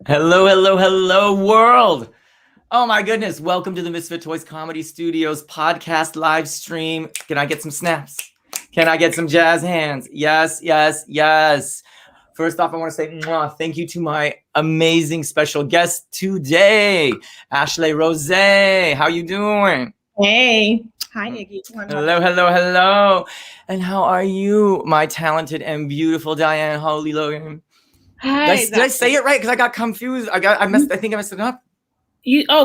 Hello, hello, hello, world. Oh my goodness. Welcome to the Misfit Toys Comedy Studios podcast live stream. Can I get some snaps? Can I get some jazz hands? Yes, yes, yes. First off, I want to say thank you to my amazing special guest today, Ashleigh Rosé. How you doing? Hey. Hi, Iggy. Hello, hello, hello. And how are you, my talented and beautiful Diane Holly Logan? Hi. Did I say it right? Because I got confused. I think I messed it up.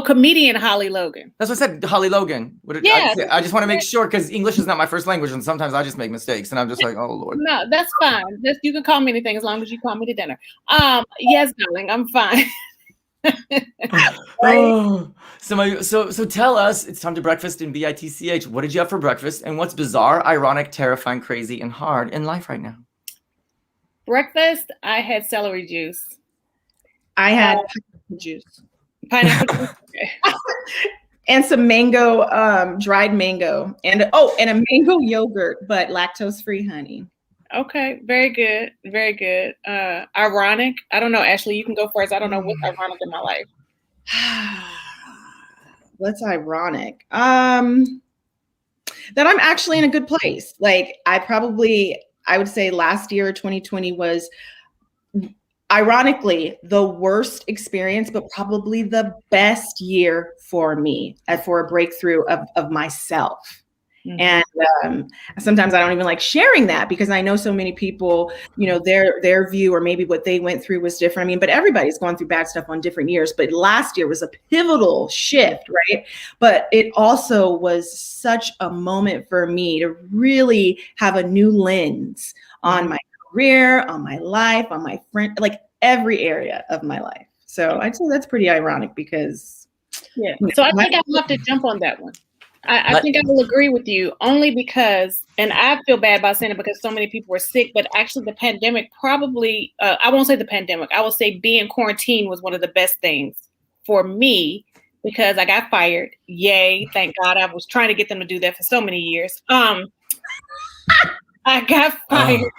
Comedian Holly Logan. That's what I said, Holly Logan. I just want to make sure because English is not my first language, and sometimes I just make mistakes, and I'm just like, oh Lord. No, that's fine. You can call me anything as long as you call me to dinner. Yes, darling, I'm fine. Oh, so tell us. It's time to breakfast in BITCH. What did you have for breakfast, and what's bizarre, ironic, terrifying, crazy, and hard in life right now? Breakfast, I had celery juice. I had pineapple juice. Pineapple juice. And some mango, dried mango, and a mango yogurt, but lactose-free honey. Okay, very good, very good. Ironic. I don't know, Ashleigh, you can go first. I don't know what's ironic in my life. What's ironic? That I'm actually in a good place. Like I would say last year, 2020 was ironically the worst experience, but probably the best year for me for a breakthrough of myself. Mm-hmm. And sometimes I don't even like sharing that because I know so many people, their view or maybe what they went through was different. I mean, but everybody's gone through bad stuff on different years. But last year was a pivotal shift, right? But it also was such a moment for me to really have a new lens on my career, on my life, on my friend, like every area of my life. So I'd say that's pretty ironic because. Yeah. So I think I'll have to jump on that one. I think I will agree with you only because, and I feel bad about saying it because so many people were sick, but actually the pandemic probably, I won't say the pandemic, I will say being quarantined was one of the best things for me because I got fired. Yay. Thank God. I was trying to get them to do that for so many years. I got fired.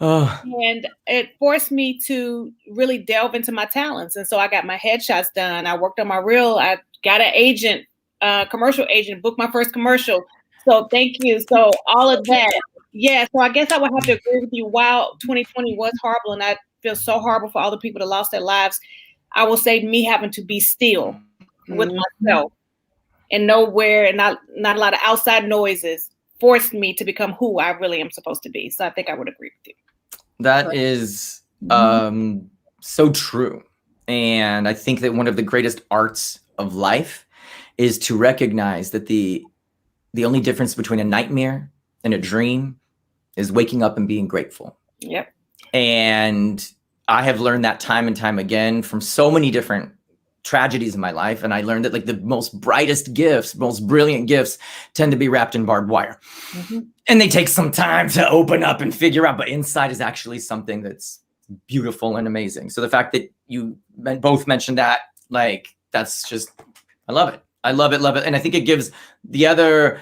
And it forced me to really delve into my talents. And so I got my headshots done. I worked on my reel. I got an agent. Commercial agent, booked my first commercial. So thank you. So all of that. Yeah. So I guess I would have to agree with you. While 2020 was horrible and I feel so horrible for all the people that lost their lives, I will say me having to be still with myself and nowhere and not a lot of outside noises forced me to become who I really am supposed to be. So I think I would agree with you. That is so true. And I think that one of the greatest arts of life is to recognize that the only difference between a nightmare and a dream is waking up and being grateful. Yep. And I have learned that time and time again from so many different tragedies in my life. And I learned that like the most brightest gifts, most brilliant gifts tend to be wrapped in barbed wire. Mm-hmm. And they take some time to open up and figure out, but inside is actually something that's beautiful and amazing. So the fact that you both mentioned that, like, that's just, I love it. I love it, love it. And I think it gives the other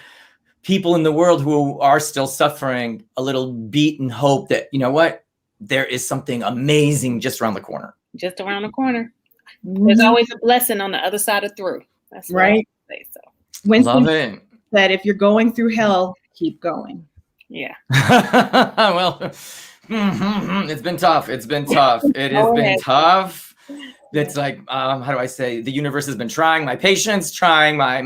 people in the world who are still suffering a little beat and hope that, you know what, there is something amazing just around the corner. Just around the corner. There's always a blessing on the other side of through. That's right. I say so. Winston said, if you're going through hell, keep going. Yeah. Well, it's been tough. It's been tough. It has been tough. It's like, how do I say? The universe has been trying my patience, trying my.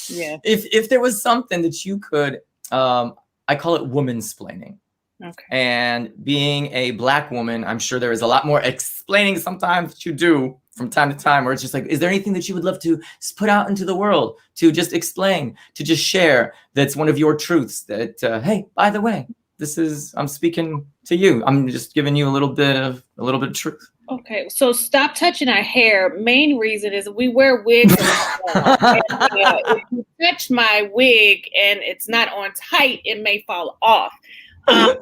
Yeah. If there was something that you could, I call it woman-splaining. Okay. And being a Black woman, I'm sure there is a lot more explaining sometimes that you do from time to time, where it's just like, is there anything that you would love to put out into the world, to just explain, to just share? That's one of your truths. That hey, by the way, I'm speaking to you. I'm just giving you a little bit of truth. Okay, so stop touching our hair. Main reason is we wear wigs. If you touch my wig and it's not on tight, it may fall off. So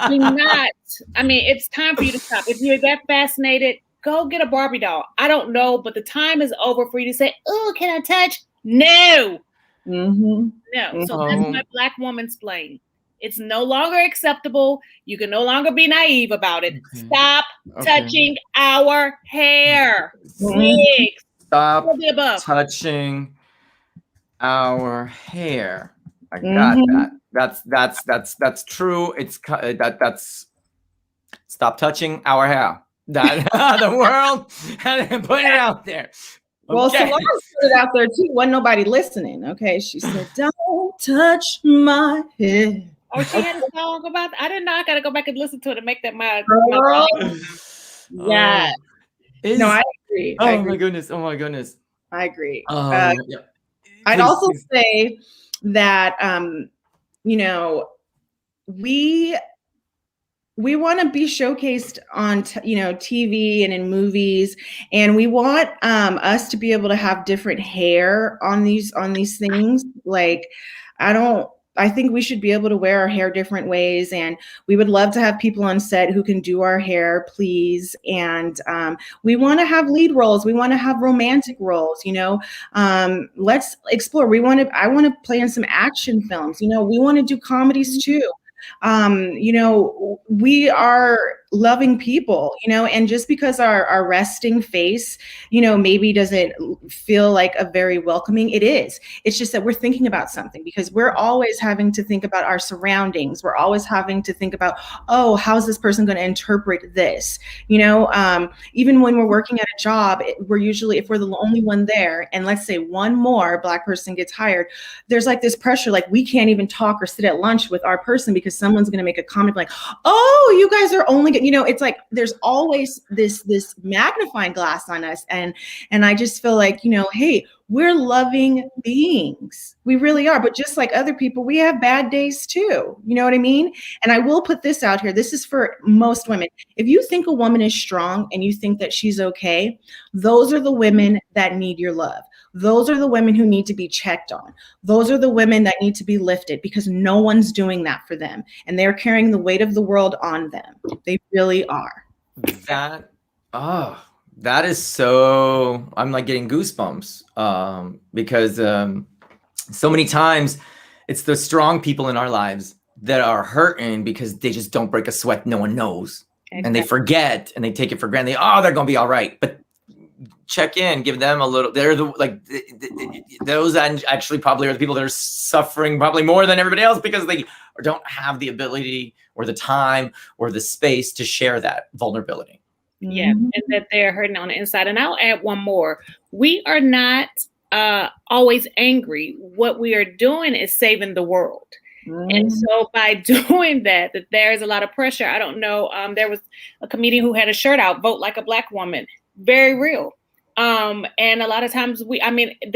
do not. I mean, it's time for you to stop. If you're that fascinated, go get a Barbie doll. I don't know, but the time is over for you to say, "Oh, can I touch?" No. Mm-hmm. No. So that's my Black woman splain. It's no longer acceptable. You can no longer be naive about it. Stop touching our hair. Wigs. Stop touching our hair. I got that. That's true. It's that's stop touching our hair. That the world and put it out there. Well, Solange put it out there too. Wasn't nobody listening. Okay, she said, "Don't touch my hair." Oh, she had a song about that? I didn't know. I gotta go back and listen to it and make that my yeah. No, I agree. Oh my goodness. Oh my goodness. I agree. Yeah. I'd also say that you know, we want to be showcased on TV and in movies, and we want us to be able to have different hair on these things. Like, I think we should be able to wear our hair different ways, and we would love to have people on set who can do our hair, please. And we want to have lead roles. We want to have romantic roles. Let's explore. I want to play in some action films. We want to do comedies too. We are loving people, and just because our resting face, maybe doesn't feel like a very welcoming, it is. It's just that we're thinking about something, because we're always having to think about our surroundings. We're always having to think about, oh, how's this person going to interpret this? Even when we're working at a job, we're usually, if we're the only one there, and let's say one more Black person gets hired, there's like this pressure, like we can't even talk or sit at lunch with our person because someone's going to make a comment like, oh, you guys are only, it's like there's always this magnifying glass on us. And I just feel like, hey, we're loving beings. We really are. But just like other people, we have bad days too. You know what I mean? And I will put this out here. This is for most women. If you think a woman is strong and you think that she's okay, those are the women that need your love. Those are the women who need to be checked on. Those are the women that need to be lifted, because no one's doing that for them. And they're carrying the weight of the world on them. They really are. That is so, I'm like getting goosebumps because so many times it's the strong people in our lives that are hurting because they just don't break a sweat. No one knows. Exactly. And they forget and they take it for granted. They're going to be all right. But check in, give them a little, they're those actually probably are the people that are suffering probably more than everybody else, because they don't have the ability or the time or the space to share that vulnerability. Yeah, and that they're hurting on the inside. And I'll add one more. We are not always angry. What we are doing is saving the world. And so by doing that there's a lot of pressure. I don't know. There was a comedian who had a shirt out, "Vote Like a Black Woman." Very real. And a lot of times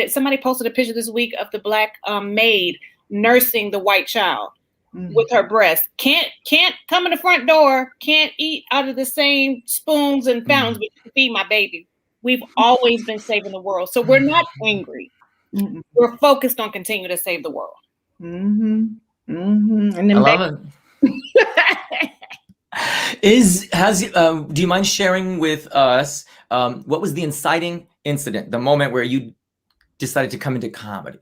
somebody posted a picture this week of the Black maid nursing the white child with her breast. Can't come in the front door, can't eat out of the same spoons and fountains, but you can feed my baby. We've always been saving the world. So we're not angry. We're focused on continuing to save the world. And then I love it. Do you mind sharing with us what was the inciting incident, the moment where you decided to come into comedy?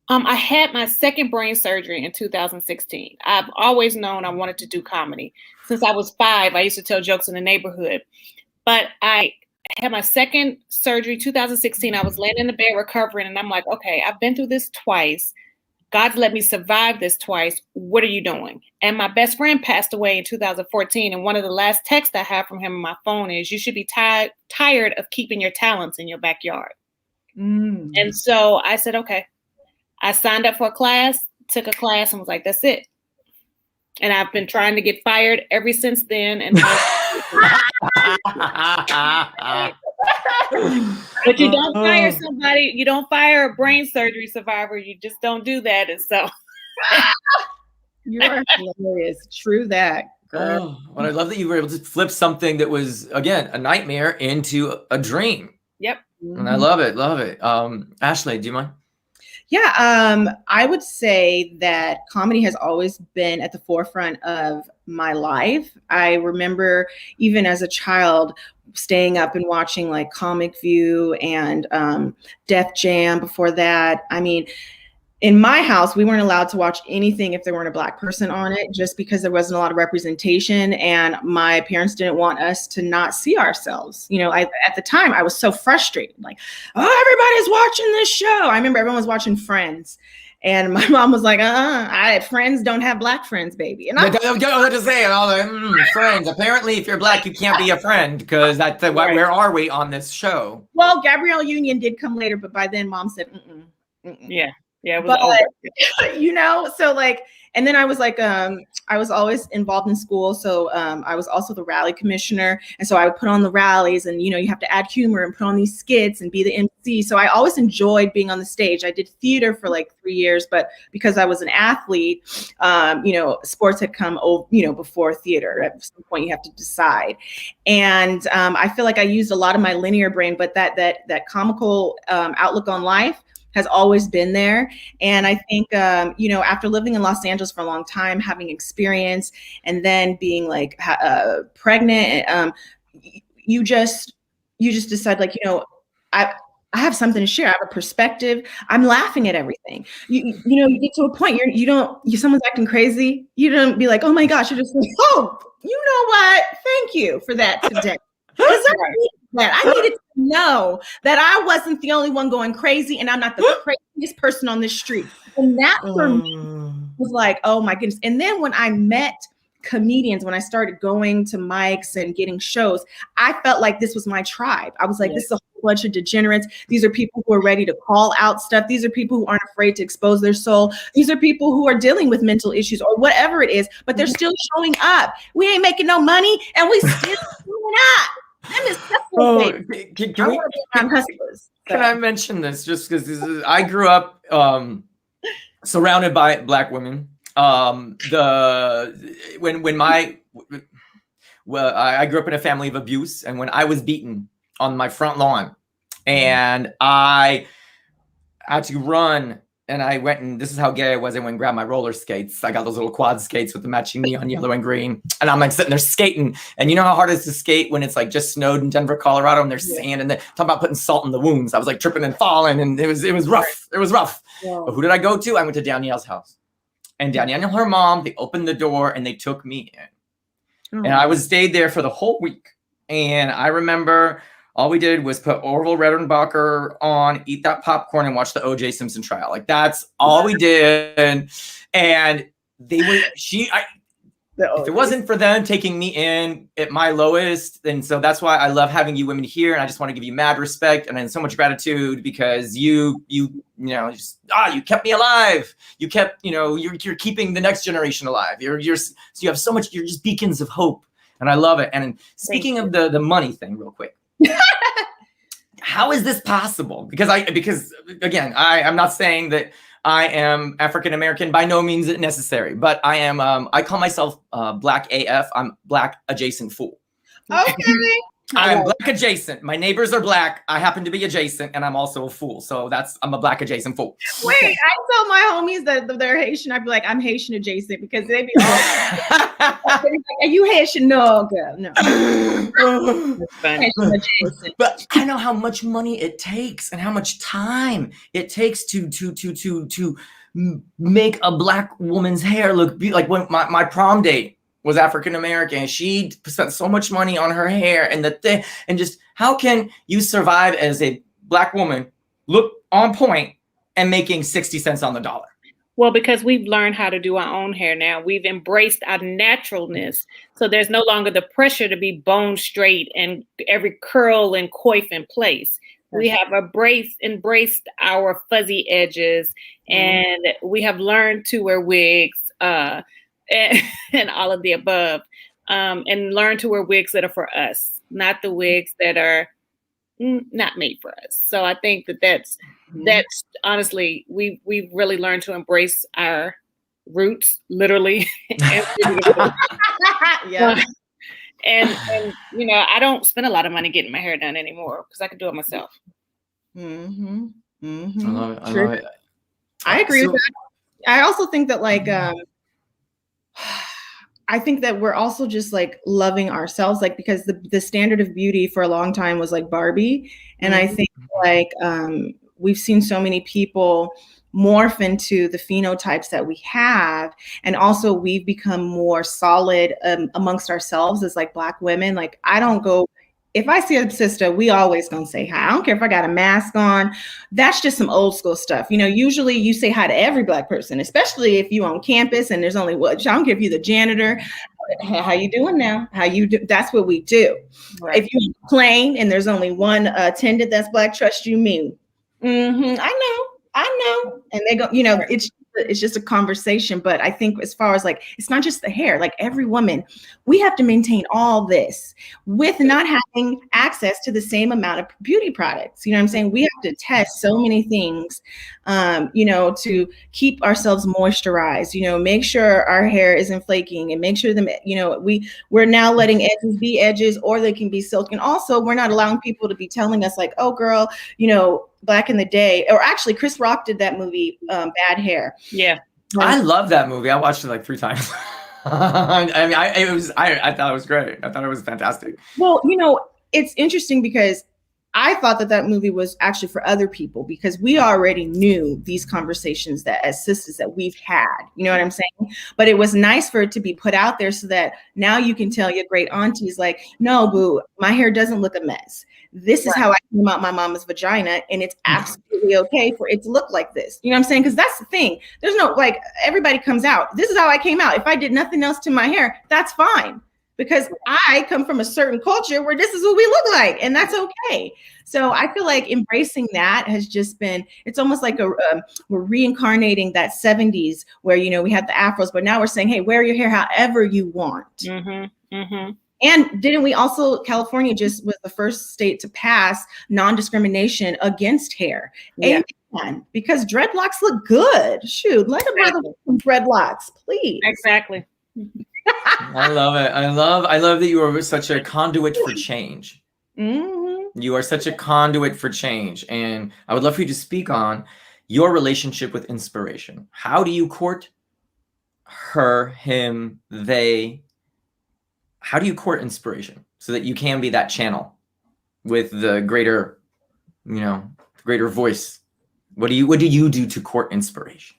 I had my second brain surgery in 2016. I've always known I wanted to do comedy. Since I was 5, I used to tell jokes in the neighborhood. But I had my second surgery, 2016. I was laying in the bed recovering, and I'm like, okay, I've been through this twice. God's let me survive this twice. What are you doing? And my best friend passed away in 2014. And one of the last texts I have from him on my phone is, you should be tired of keeping your talents in your backyard. And so I said, okay. I signed up for a class, took a class, and was like, that's it. And I've been trying to get fired ever since then. And but you don't fire somebody, you don't fire a brain surgery survivor. You just don't do that. And so you're hilarious. True that. But I love that you were able to flip something that was, again, a nightmare into a dream. Yep. And I love it. Ashleigh, do you mind? Yeah, I would say that comedy has always been at the forefront of my life. I remember even as a child staying up and watching like Comic View and Def Jam before that. I mean, in my house, we weren't allowed to watch anything if there weren't a Black person on it, just because there wasn't a lot of representation. And my parents didn't want us to not see ourselves. You know, at the time, I was so frustrated. Like, oh, everybody's watching this show. I remember everyone was watching Friends. And my mom was like, friends don't have Black friends, baby. And I to say all the friends. Apparently, if you're Black, you can't be a friend because that's where are we on this show? Well, Gabrielle Union did come later, but by then, Mom said, Yeah, it was over. You know, so like, and then I was like, I was always involved in school. So I was also the rally commissioner. And so I would put on the rallies and, you know, you have to add humor and put on these skits and be the MC. So I always enjoyed being on the stage. I did theater for like 3 years, but because I was an athlete, you know, sports had come, you know, before theater. At some point you have to decide. And I feel like I used a lot of my linear brain, but that comical outlook on life has always been there. And I think, you know, after living in Los Angeles for a long time, having experience, and then being like pregnant, you just decide, like, you know, I have something to share. I have a perspective. I'm laughing at everything. You know, you get to a point, someone's acting crazy. You don't be like, oh my gosh, you're just like, oh, you know what? Thank you for that today. I needed to know that I wasn't the only one going crazy, and I'm not the craziest person on this street. And that for me was like, oh my goodness. And then when I met comedians, when I started going to mics and getting shows, I felt like this was my tribe. I was like, this is a whole bunch of degenerates. These are people who are ready to call out stuff. These are people who aren't afraid to expose their soul. These are people who are dealing with mental issues or whatever it is, but they're still showing up. We ain't making no money, and we still showing up. Can I mention this just because I grew up surrounded by Black women. I grew up in a family of abuse, and when I was beaten on my front lawn, and I had to run. And I went, and this is how gay I was. I went and grabbed my roller skates. I got those little quad skates with the matching neon yellow and green. And I'm like sitting there skating. And you know how hard it is to skate when it's like just snowed in Denver, Colorado, and there's sand, and they're talking about putting salt in the wounds. I was like tripping and falling, and it was rough. It was rough. Yeah. But who did I go to? I went to Danielle's house. And Danielle and her mom, they opened the door and they took me in. And I stayed there for the whole week. And I remember all we did was put Orville Redenbacher on, eat that popcorn, and watch the O.J. Simpson trial. Like, that's all we did. And they were, if it wasn't for them taking me in at my lowest, and so that's why I love having you women here. And I just want to give you mad respect and so much gratitude, because you know, just, you kept me alive. You kept, you know, you're keeping the next generation alive. So you have so much, you're just beacons of hope. And I love it. And speaking of the money thing real quick, how is this possible? Because again, I'm not saying that I am African American, by no means necessary, but I am. I call myself Black AF. I'm Black adjacent fool. Okay. I'm Black adjacent. My neighbors are Black. I happen to be adjacent, and I'm also a fool. So I'm a Black adjacent fool. Wait, I tell my homies that they're Haitian. I'd be like, I'm Haitian adjacent, because they be all like, are you Haitian? No, girl, no. Haitian adjacent. But I know how much money it takes and how much time it takes to make a Black woman's hair look like when my prom date was African American. She spent so much money on her hair and and just how can you survive as a Black woman, look on point, and making 60 cents on the dollar? Well, because we've learned how to do our own hair now. We've embraced our naturalness. So there's no longer the pressure to be bone straight and every curl and coif in place. We have embraced our fuzzy edges, and we have learned to wear wigs, and all of the above, and learn to wear wigs that are for us, not the wigs that are not made for us. So I think that's honestly, we've really learned to embrace our roots, literally. Yeah. And you know, I don't spend a lot of money getting my hair done anymore because I can do it myself. Mm-hmm. I love it. I agree with that. I also think that, like, I think that we're also just like loving ourselves, like, because the standard of beauty for a long time was like Barbie. And I think like we've seen so many people morph into the phenotypes that we have. And also we've become more solid amongst ourselves as like Black women. Like I don't go, if I see a sister, we always gonna say hi. I don't care if I got a mask on. That's just some old school stuff. You know, usually you say hi to every Black person, especially if you on campus and there's only I don't care if you're the janitor. How you doing now? How you do? That's what we do. Right. If you're plain and there's only one attendant that's Black, trust you me. I know. And they go, you know, it's just a conversation. But I think as far as like, it's not just the hair, like every woman, we have to maintain all this with not having access to the same amount of beauty products. You know what I'm saying? We have to test so many things, you know, to keep ourselves moisturized, you know, make sure our hair isn't flaking and make sure that, you know, we're now letting edges be edges or they can be silk. And also we're not allowing people to be telling us like, oh girl, you know, back in the day, or actually Chris Rock did that movie, Bad Hair. Yeah. I love that movie. I watched it like 3 times. I mean, I thought it was great. I thought it was fantastic. Well, you know, it's interesting because I thought that movie was actually for other people because we already knew these conversations that as sisters that we've had, you know what I'm saying? But it was nice for it to be put out there so that now you can tell your great aunties like, no, boo, my hair doesn't look a mess. This is how I came out my mama's vagina, and it's absolutely okay for it to look like this. You know what I'm saying? Because that's the thing. There's no, like, everybody comes out. This is how I came out. If I did nothing else to my hair, that's fine. Because I come from a certain culture where this is what we look like, and that's okay. So I feel like embracing that has just been, it's almost like we're reincarnating that 70s where, you know, we had the afros, but now we're saying, hey, wear your hair however you want. And didn't we also, California just was the first state to pass non-discrimination against hair. Yeah. Amen. Because dreadlocks look good. Shoot, let a brother with some dreadlocks, please. Exactly. I love it. I love that you are such a conduit for change. You are such a conduit for change. And I would love for you to speak on your relationship with inspiration. How do you court her, him, they? How do you court inspiration so that you can be that channel with the greater, you know, greater voice? What do you do to court inspiration?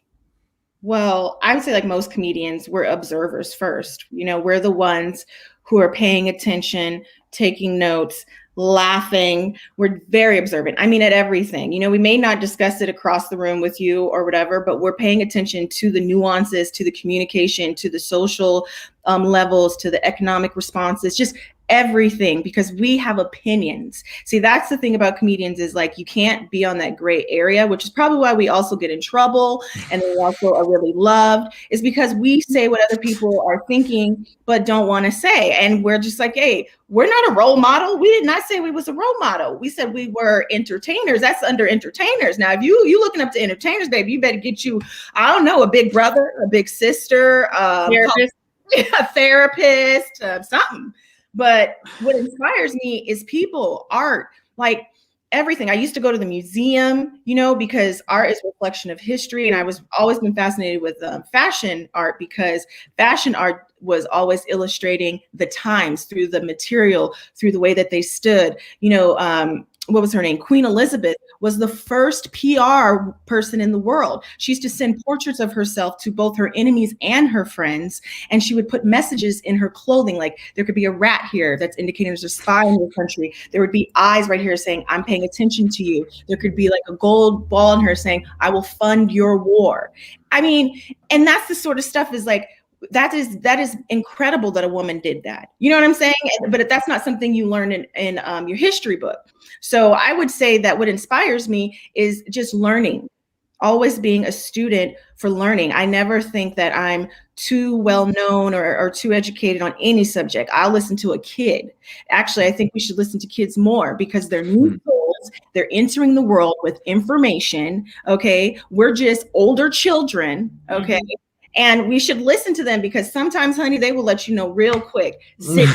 Well, I would say like most comedians, we're observers first. You know, we're the ones who are paying attention, taking notes, laughing. We're very observant. I mean, at everything. You know, we may not discuss it across the room with you or whatever, but we're paying attention to the nuances, to the communication, to the social levels, to the economic responses, just everything, because we have opinions. See, that's the thing about comedians is like, you can't be on that gray area, which is probably why we also get in trouble. And we also are really loved, is because we say what other people are thinking, but don't want to say. And we're just like, hey, we're not a role model. We did not say we was a role model. We said we were entertainers. That's under entertainers. Now, if you looking up to entertainers, baby, you better get you, I don't know, a big brother, a big sister, therapist. A therapist, something. But what inspires me is people, art, like everything. I used to go to the museum, you know, because art is a reflection of history. And I was always been fascinated with fashion art because fashion art was always illustrating the times through the material, through the way that they stood. You know, what was her name? Queen Elizabeth was the first PR person in the world. She used to send portraits of herself to both her enemies and her friends. And she would put messages in her clothing. Like there could be a rat here that's indicating there's a spy in your country. There would be eyes right here saying, I'm paying attention to you. There could be like a gold ball in her saying, I will fund your war. I mean, and that's the sort of stuff is like, that is incredible that a woman did that. You know what I'm saying? But that's not something you learn in your history book. So I would say that what inspires me is just learning, always being a student for learning. I never think that I'm too well known or too educated on any subject. I'll listen to a kid. Actually, I think we should listen to kids more because they're new souls. They're entering the world with information. Okay. We're just older children. Okay. And we should listen to them because sometimes, honey, they will let you know real quick. Sit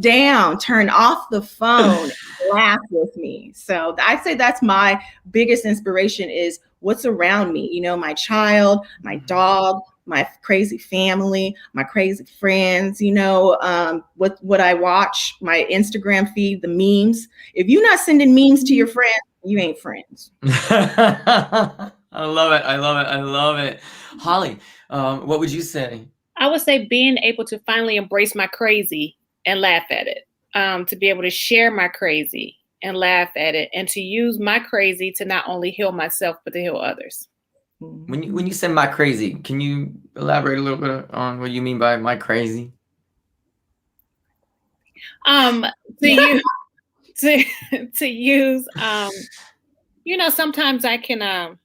down, turn off the phone, laugh with me. So I'd say that's my biggest inspiration is what's around me. You know, my child, my dog, my crazy family, my crazy friends, you know, what I watch, my Instagram feed, the memes. If you're not sending memes to your friends, you ain't friends. I love it. I love it. I love it. Holly, what would you say? I would say being able to finally embrace my crazy and laugh at it. To be able to share my crazy and laugh at it, and to use my crazy to not only heal myself, but to heal others. When you say my crazy, can you elaborate a little bit on what you mean by my crazy? To use, sometimes I can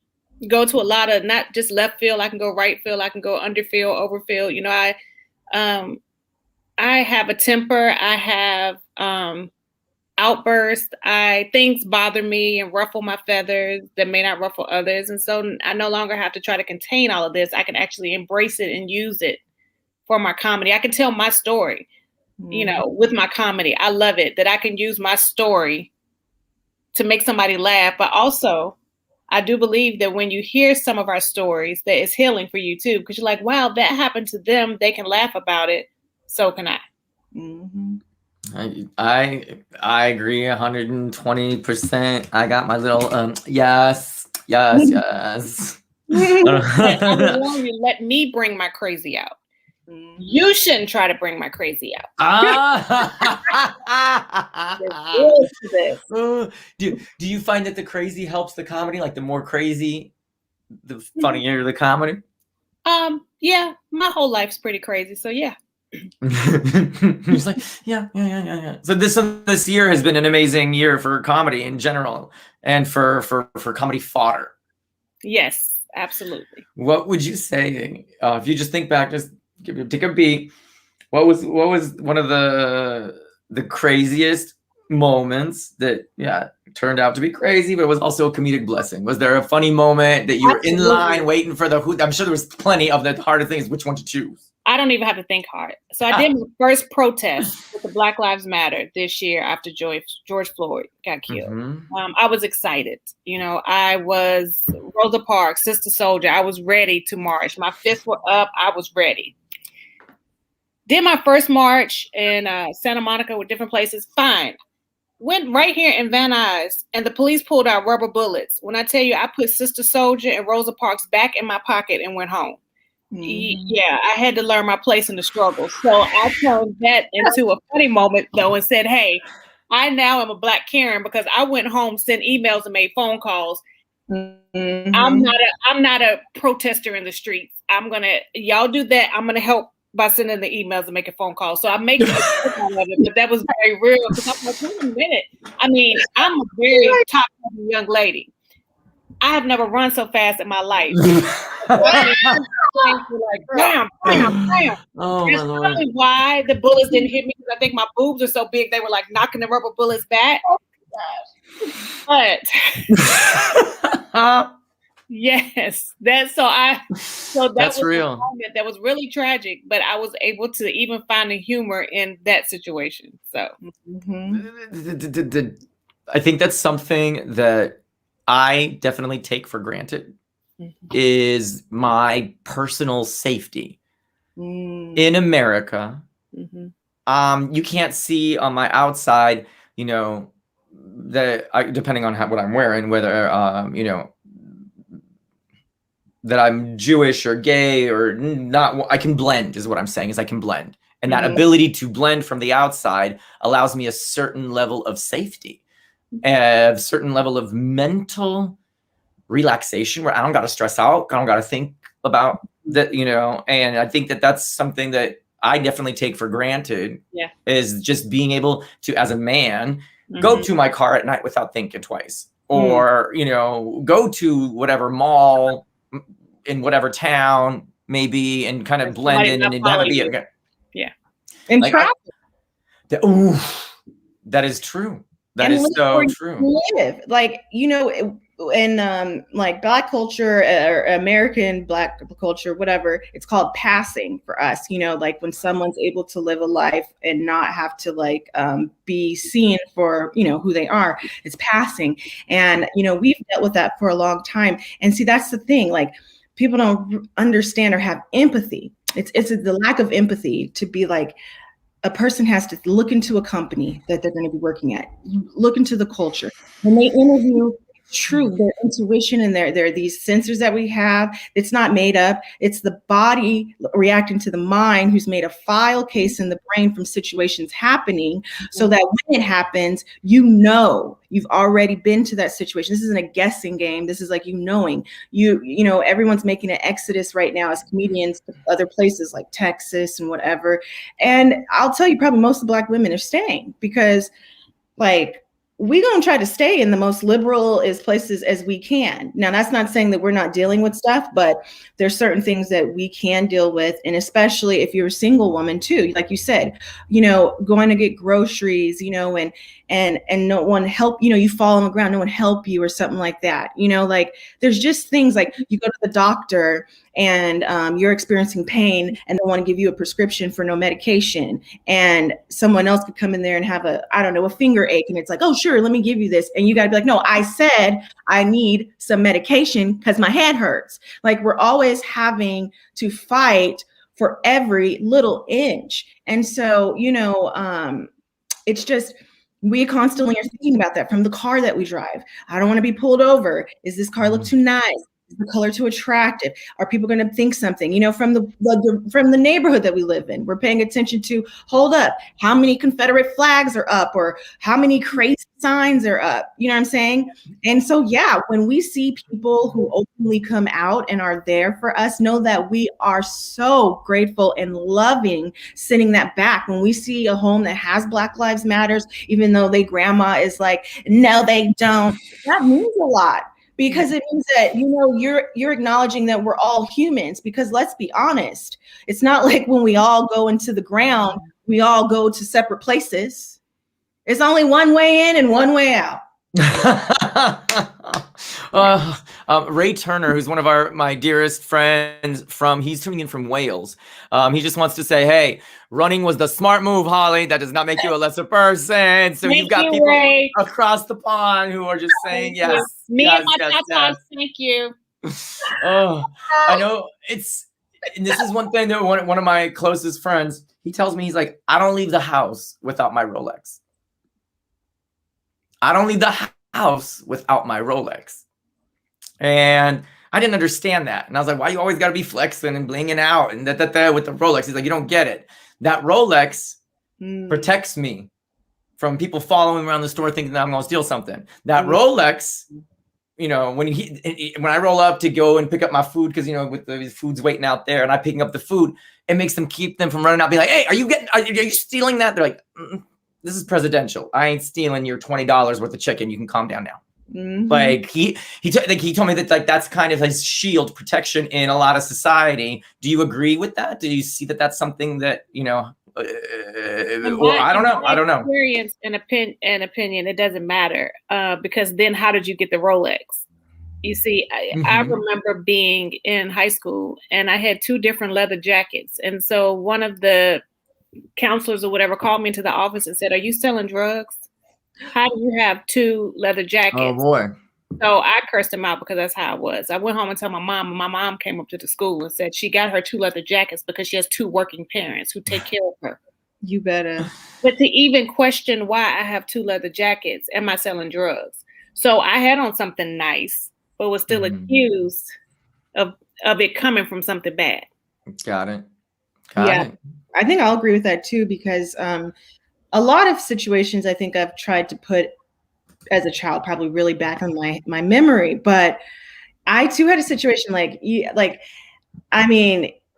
go to a lot of not just left field. I can go right field. I can go underfield, overfield. I have a temper. I have outbursts. Things bother me and ruffle my feathers that may not ruffle others. And so I no longer have to try to contain all of this. I can actually embrace it and use it for my comedy. I can tell my story, with my comedy. I love it that I can use my story to make somebody laugh. But also, I do believe that when you hear some of our stories, that it's healing for you too, because you're like, wow, that happened to them. They can laugh about it. So can I. Mm-hmm. I agree 120%. I got my little yes. I'm warning you, let me bring my crazy out. You shouldn't try to bring my crazy out. Do you find that the crazy helps the comedy? Like the more crazy, the funnier the comedy? Yeah, my whole life's pretty crazy. So yeah. He's like, yeah. So this year has been an amazing year for comedy in general, and for comedy fodder. Yes, absolutely. What would you say if you just think back, just take a beat? What was one of the craziest moments that turned out to be crazy, but it was also a comedic blessing? Was there a funny moment that you were in line waiting for I'm sure there was plenty of the harder things. Which one to choose? I don't even have to think hard. So I did my first protest with the Black Lives Matter this year after George Floyd got killed. Mm-hmm. I was excited. I was Rosa Parks, Sister Soldier. I was ready to march. My fists were up. I was ready. Did my first march in Santa Monica with different places. Fine. Went right here in Van Nuys, and the police pulled out rubber bullets. When I tell you, I put Sister Soldier and Rosa Parks back in my pocket and went home. Mm-hmm. Yeah, I had to learn my place in the struggle. So I turned that into a funny moment, though, and said, hey, I now am a Black Karen because I went home, sent emails, and made phone calls. Mm-hmm. I'm not a protester in the streets. Y'all do that. I'm going to help by sending the emails and making phone calls. So I make it, but that was very real because I'm like, wait a minute. I mean, I'm a very top young lady. I have never run so fast in my life. Like, bam, bam, bam. Oh, that's probably why the bullets didn't hit me, because I think my boobs are so big they were like knocking the rubber bullets back. Oh, but yes, that's real. A moment that was really tragic, but I was able to even find the humor in that situation. So I think that's something that I definitely take for granted. Is my personal safety in America. You can't see on my outside, that depending on what I'm wearing, whether that I'm Jewish or gay or not. I can blend, is what I'm saying. Is I can blend, and that ability to blend from the outside allows me a certain level of safety, a certain level of mental relaxation where I don't got to stress out. I don't got to think about that, and I think that that's something that I definitely take for granted. Yeah. Is just being able to, as a man, go to my car at night without thinking twice, or, go to whatever mall in whatever town maybe and kind of blend in and have it be and like, travel. That is true. That is so true. Live. Like, in like Black culture or American Black culture, whatever, it's called passing for us. Like when someone's able to live a life and not have to be seen for who they are, it's passing. And we've dealt with that for a long time. And see, that's the thing. Like, people don't understand or have empathy. It's the lack of empathy to be like, a person has to look into a company that they're going to be working at, look into the culture. When they interview, true. Their intuition and there are these sensors that we have. It's not made up. It's the body reacting to the mind, who's made a file case in the brain from situations happening, so that when it happens, you've already been to that situation. This isn't a guessing game. This is like knowing. Everyone's making an exodus right now as comedians to other places like Texas and whatever. And I'll tell you, probably most of the Black women are staying because, like, we're going to try to stay in the most liberal places as we can. Now, that's not saying that we're not dealing with stuff, but there's certain things that we can deal with. And especially if you're a single woman too, like you said, going to get groceries, and no one help, you fall on the ground, no one help you or something like that. Like there's just things like you go to the doctor and you're experiencing pain and they want to give you a prescription for no medication. And someone else could come in there and have a finger ache. And it's like, oh, sure, let me give you this. And you got to be like, no, I said I need some medication because my head hurts. Like we're always having to fight for every little inch. And so, it's just, we constantly are thinking about that from the car that we drive. I don't want to be pulled over. Is this car look too nice? Is the color too attractive? Are people going to think something? From the neighborhood that we live in, we're paying attention to, hold up, how many Confederate flags are up or how many crazy signs are up? You know what I'm saying? And so, yeah, when we see people who openly come out and are there for us, know that we are so grateful and loving sending that back. When we see a home that has Black Lives Matters, even though their grandma is like, no, they don't, that means a lot. Because it means that, you're acknowledging that we're all humans, because let's be honest, it's not like when we all go into the ground, we all go to separate places. It's only one way in and one way out. Ray Turner, who's one of my dearest friends he's tuning in from Wales. He just wants to say, hey, running was the smart move, Holly. That does not make you a lesser person. So you've got people Ray across the pond who are just saying, yes. And my yes. Thank you. Oh, I know this is one thing that one of my closest friends, he tells me, he's like, I don't leave the house without my Rolex. I don't leave the house without my Rolex. And I didn't understand that. And I was like, why you always got to be flexing and blinging out and that with the Rolex? He's like, you don't get it. That Rolex protects me from people following around the store thinking that I'm going to steal something. That Rolex, when I roll up to go and pick up my food, because, with the food's waiting out there and I'm picking up the food, it makes them keep them from running out, be like, hey, are you stealing that? They're like, this is presidential. I ain't stealing your $20 worth of chicken. You can calm down now. Mm-hmm. Like he told me that, like, that's kind of his shield protection in a lot of society. Do you agree with that? Do you see that that's something that, I don't know. Experience and opinion, it doesn't matter. Because then how did you get the Rolex? You see, I remember being in high school and I had 2 different leather jackets. And so one of the counselors or whatever called me into the office and said, are you selling drugs? How do you have 2 leather jackets? Oh boy. So I cursed him out because that's how it was. I went home and told my mom, and my mom came up to the school and said she got her 2 leather jackets because she has 2 working parents who take care of her. You better. But to even question why I have 2 leather jackets, am I selling drugs? So I had on something nice, but was still accused of it coming from something bad. Got it. I think I'll agree with that too, because a lot of situations I think I've tried to put as a child probably really back on my memory, but I too had a situation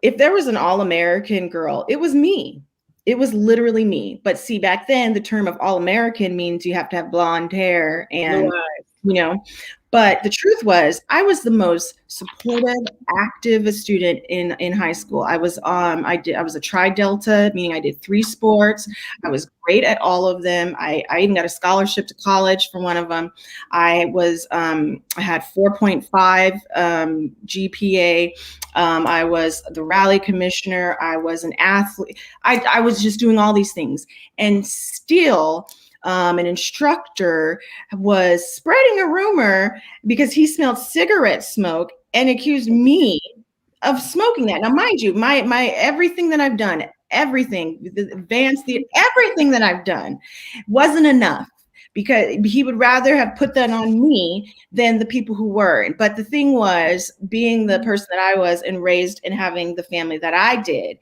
if there was an all-American girl, it was me. It was literally me. But see, back then the term of all-American means you have to have blonde hair and, but the truth was I was the most supportive, active student in high school. I was a Tri-Delta, meaning I did 3 sports. I was great at all of them. I even got a scholarship to college for one of them. I had 4.5 GPA. I was the rally commissioner. I was an athlete. I was just doing all these things, and still an instructor was spreading a rumor because he smelled cigarette smoke and accused me of smoking that. Now, mind you, my everything that I've done, everything, the advanced theater, everything that I've done wasn't enough. because he would rather have put that on me than the people who weren't. But the thing was, being the person that I was and raised and having the family that I did,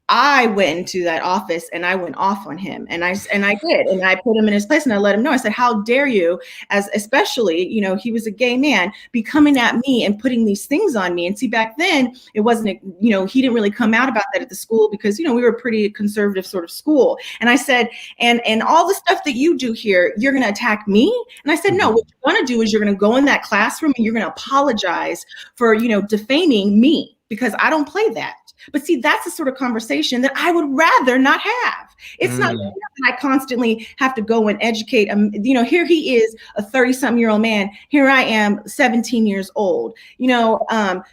I went into that office and I went off on him, and I did, and I put him in his place, and I let him know. I said, "How dare you?" As especially, you know, he was a gay man, be coming at me and putting these things on me. And see, back then it wasn't, you know, he didn't really come out about that at the school because, you know, we were a pretty conservative sort of school. And I said, and all the stuff that you do here, you're going to attack me? And I said, no. What you're going to do is you're going to go in that classroom and you're going to apologize for, you know, defaming me, because I don't play that. But see, that's the sort of conversation that I would rather not have. It's not that I constantly have to go and educate. You know, here he is, a 30-something-year-old man. Here I am, 17 years old. You know,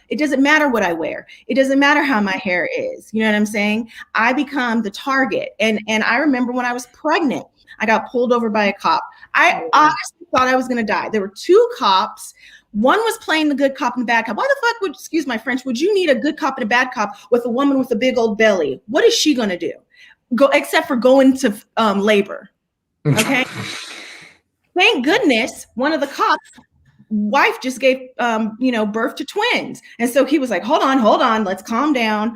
it doesn't matter what I wear. It doesn't matter how my hair is. You know what I'm saying? I become the target. And I remember when I was pregnant, I got pulled over by a cop. I honestly thought I was going to die. There were two cops. One was playing the good cop and the bad cop. Why the fuck would, excuse my French, would you need a good cop and a bad cop with a woman with a big old belly? What is she going to do? Go, except for go into labor. Okay. Thank goodness one of the cops' wife just gave, you know, birth to twins. And so he was like, hold on, let's calm down.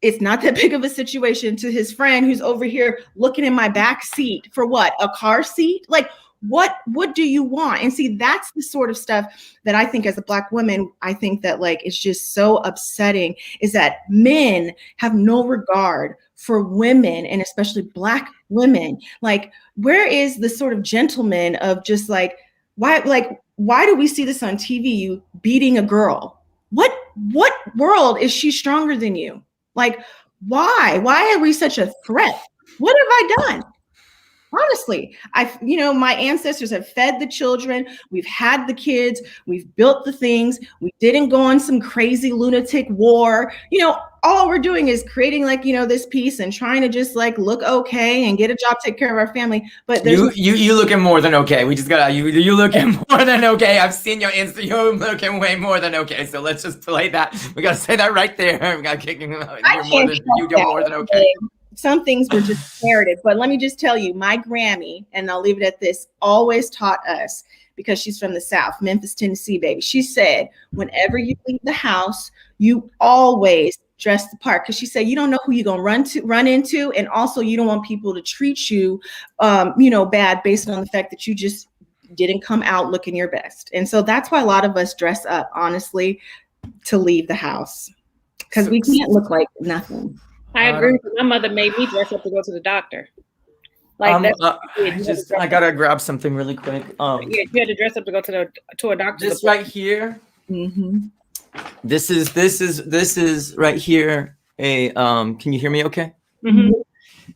It's not that big of a situation. To his friend who's over here looking in my back seat for what? A car seat? Like, what do you want? And see, that's the sort of stuff that I think as a Black woman, I think that like, it's just so upsetting, is that men have no regard for women, and especially Black women. Like, where is the sort of gentleman of just like, why do we see this on TV, you beating a girl? What world is she stronger than you? Like, why are we such a threat? What have I done? Honestly, you know, my ancestors have fed the children. We've had the kids. We've built the things. We didn't go on some crazy lunatic war. You know, all we're doing is creating like, you know, this peace and trying to just like look okay and get a job, take care of our family. But you looking more than okay. We just got you looking more than okay. I've seen your Insta. You're looking way more than okay. So let's just play that. We got to say that right there. We got to kick you. You're more than okay. Some things were just narrative, but let me just tell you, my Grammy, and I'll leave it at this, always taught us, because she's from the South, Memphis, Tennessee, baby. She said, whenever you leave the house, you always dress the part. Because she said, you don't know who you're going to run into. And also you don't want people to treat you, you know, bad based on the fact that you just didn't come out looking your best. And so that's why a lot of us dress up, honestly, to leave the house, because we can't look like nothing. I agree. My mother made me dress up to go to the doctor. Like I gotta grab something really quick. Yeah, you had to dress up to go to a doctor. This right here. Mm-hmm. This is right here. Can you hear me? Okay. Mm-hmm.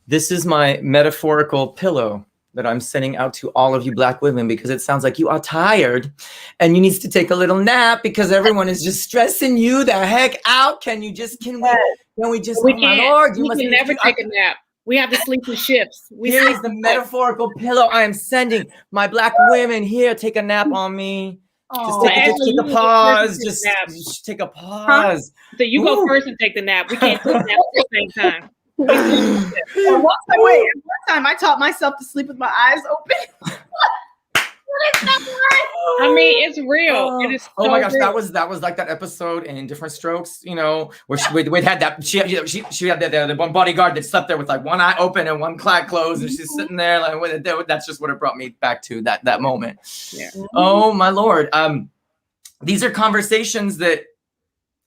This is my metaphorical pillow that I'm sending out to all of you Black women, because it sounds like you are tired and you need to take a little nap because everyone is just stressing you the heck out. Can we just, we oh my Lord, we can never take a nap. We have to sleep in shifts. Here is the metaphorical pillow I am sending my Black women. Here, take a nap on me. Just take a pause. Just take a pause. So you go first and take the nap. We can't take a nap at the same time. One time I taught myself to sleep with my eyes open. I mean, it's real. It is. Oh my gosh, real. that was like that episode in Different Strokes, you know, where we had that. She had the one bodyguard that slept there with like one eye open and one eye closed, and she's sitting there like. That's just what it brought me back to that moment. Yeah. Oh my Lord. These are conversations that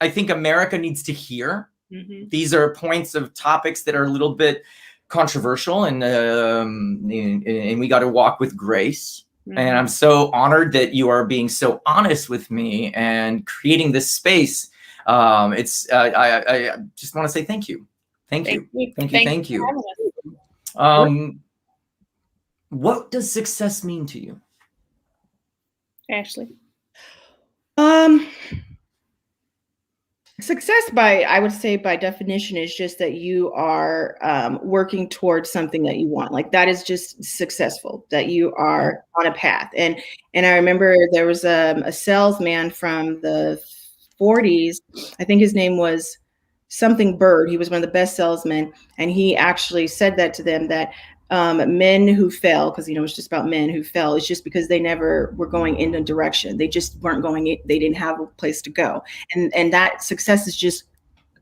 I think America needs to hear. Mm-hmm. These are points of topics that are a little bit controversial, and we got to walk with grace. Mm-hmm. And I'm so honored that you are being so honest with me and creating this space. I just want to say thank you. Thank you. What does success mean to you, Ashleigh? Success, I would say by definition, is just that you are working towards something that you want. Like, that is just successful, that you are on a path. And I remember there was a salesman from the 40s. I think his name was something Bird. He was one of the best salesmen. And he actually said that to them, that men who fell, because it's just about men who fell, it's just because they never were going in a direction. They just weren't going, they didn't have a place to go. And that success is just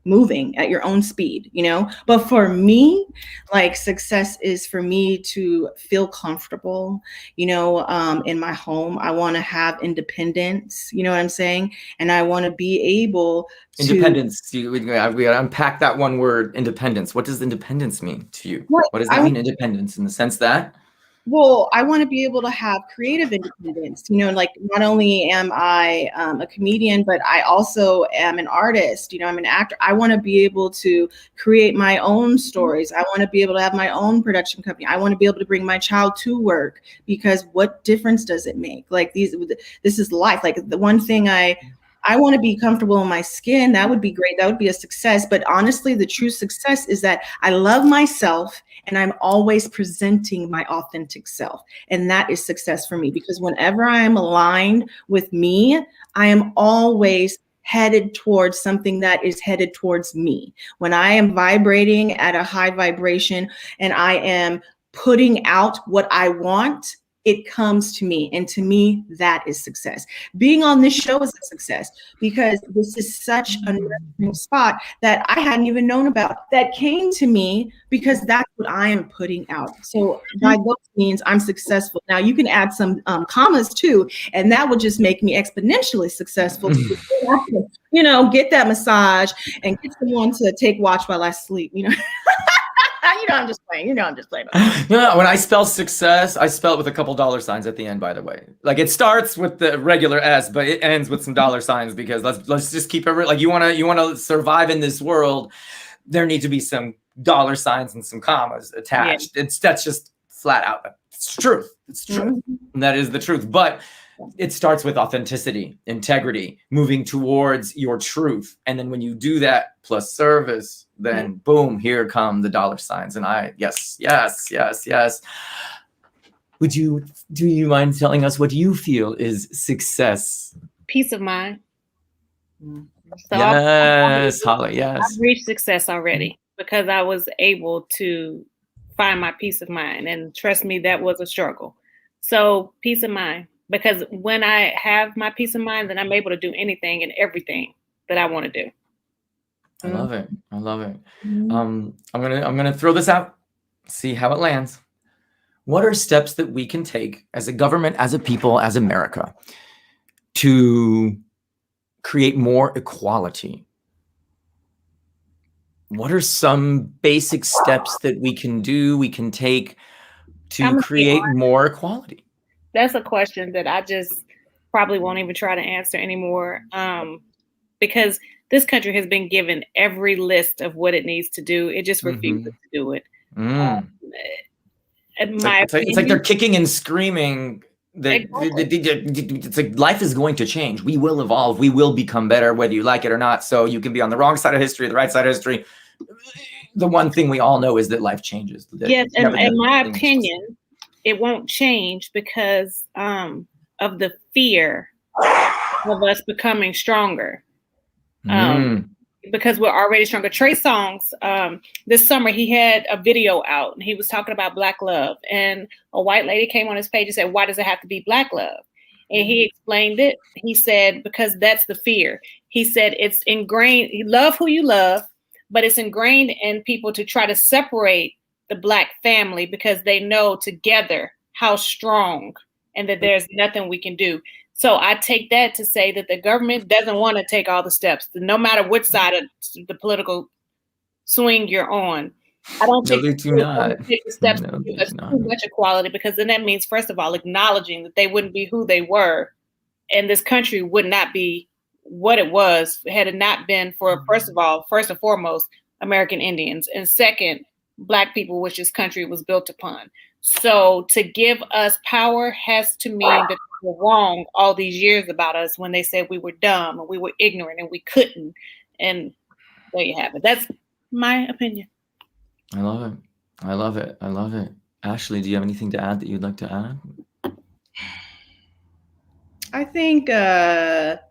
moving at your own speed, but for me, like, success is for me to feel comfortable, in my home. I want to have independence, you know what I'm saying? And I want to be able to independence. We gotta unpack that one word, independence. What does independence mean to you? What does that mean, independence, in the sense that? Well, I want to be able to have creative independence, like, not only am I a comedian, but I also am an artist, I'm an actor. I want to be able to create my own stories. I want to be able to have my own production company. I want to be able to bring my child to work, because what difference does it make? Like, this is life. Like, the one thing I want to be comfortable in my skin. That would be great. That would be a success. But honestly, the true success is that I love myself and I'm always presenting my authentic self. And that is success for me, because whenever I am aligned with me, I am always headed towards something that is headed towards me. When I am vibrating at a high vibration and I am putting out what I want, it comes to me. And to me, that is success. Being on this show is a success, because this is such a nurturing spot that I hadn't even known about, that came to me because that's what I am putting out. So by those means, I'm successful. Now you can add some commas too, and that would just make me exponentially successful. Get that massage and get someone to take watch while I sleep, I'm just playing. I'm just playing. When I spell success, I spell it with a couple dollar signs at the end, by the way. Like, it starts with the regular S, but it ends with some dollar signs, because let's just keep it real. Like, you want to survive in this world, there need to be some dollar signs and some commas attached. Yeah. That's just flat out. It's truth. It's truth. Mm-hmm. And that is the truth. But it starts with authenticity, integrity, moving towards your truth. And then when you do that plus service, then boom, here come the dollar signs. And yes. Do you mind telling us what you feel is success? Peace of mind. So yes, Holly, yes. I've reached success already because I was able to find my peace of mind. And trust me, that was a struggle. So peace of mind. Because when I have my peace of mind, then I'm able to do anything and everything that I want to do. I love it. I'm gonna throw this out, see how it lands. What are steps that we can take as a government, as a people, as America, to create more equality? What are some basic steps that we can take to create more equality? That's a question that I just probably won't even try to answer anymore, because this country has been given every list of what it needs to do. It just refuses to do it. It's like they're kicking and screaming that it's like life is going to change. We will evolve. We will become better, whether you like it or not. So you can be on the wrong side of history, the right side of history. The one thing we all know is that life changes. Yes, and in my opinion, it won't change because of the fear of us becoming stronger. Because we're already stronger. Trey Songz, this summer, he had a video out and he was talking about Black love. And a white lady came on his page and said, why does it have to be Black love? And he explained it. He said, because that's the fear. He said, it's ingrained. You love who you love, but it's ingrained in people to try to separate the Black family because they know together how strong and that there's nothing we can do. So I take that to say that the government doesn't want to take all the steps, no matter which side of the political swing you're on. I don't think they do not take the steps to give us too much equality, because then that means, first of all, acknowledging that they wouldn't be who they were, and this country would not be what it was had it not been for, first and foremost, American Indians, and second, Black people, which this country was built upon. So to give us power has to mean that they were wrong all these years about us when they said we were dumb and we were ignorant and we couldn't. And there you have it. That's my opinion. I love it. Ashleigh, do you have anything to add that you'd like to add? I think it